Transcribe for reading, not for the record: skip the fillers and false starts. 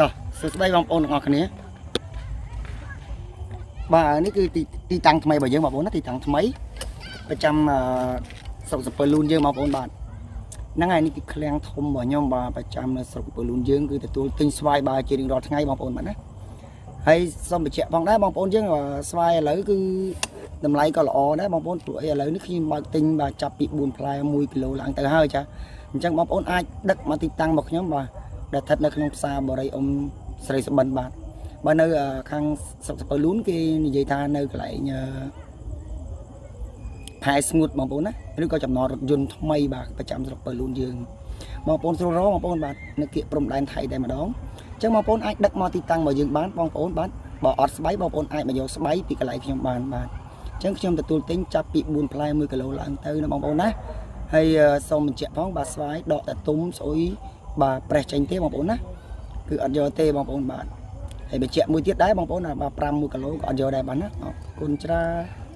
តោះសួស្តីបងប្អូនទាំងអស់គ្នាបាទនេះគឺទីតាំងថ្មីរបស់យើងបងប្អូនណាទីតាំងថ្មីប្រចាំស្រុកសំពើលូនយើងបងប្អូនបាទហ្នឹងហើយនេះគឺឃ្លាំងធំរបស់ខ្ញុំបាទប្រចាំនៅស្រុកសំពើលូនយើងគឺទទួលទិញស្វាយបាទជារៀងរាល់ថ្ងៃបងប្អូនបាទណាហើយសូមបញ្ជាក់ផងដែរបងប្អូនយើងស្វាយឥឡូវគឺតម្លៃក៏ល្អដែរបងប្អូនព្រោះឥឡូវនេះខ្ញុំបើកទិញបាទចាប់ពី4ផ្លែ1គីឡូឡើងទៅហើយចាអញ្ចឹងបងប្អូនអាចដឹកមកទីតាំងរបស់ខ្ញុំបាទដែលស្ថិតនៅក្នុងផ្សារបរិយអ៊ំស្រីសបិនបាទបើនៅខាងស្រុកសំពើលូនគេនិយាយថានៅកន្លែងផែស្ងួតបងប្អូនណាឬក៏ចំណតរថយន្តថ្មីបាទប្រចាំស្រុកសំពើលូនយើងបងប្អូនស្រួលរកបងប្អូនបាទនៅគៀកព្រំដែនថៃតែម្ដងអញ្ចឹងបងប្អូនអាចដឹកមកទីតាំងរបស់យើងបានបងប្អូនបាទបើអត់ស្បៃបងប្អូនអាចមកយកស្បៃពីកន្លែងខ្ញុំបានបាទអញ្ចឹងខ្ញុំទទួលទិញចាប់ពី4ផ្លែ1គីឡូឡើងទៅណាបងប្អូនណាហើយសូមបញ្ជាក់ផងបាទស្វាយដកតែទុំស្អុយបាទប្រេះចេញទេបងប្អូនណាគឺអត់យកទេបងប្អូនបាទហើយបញ្ជាក់មួយទៀតដែរបងប្អូនបាទ5 1គីឡូក៏អត់យកដែរបាទណាអរគុណច្រើន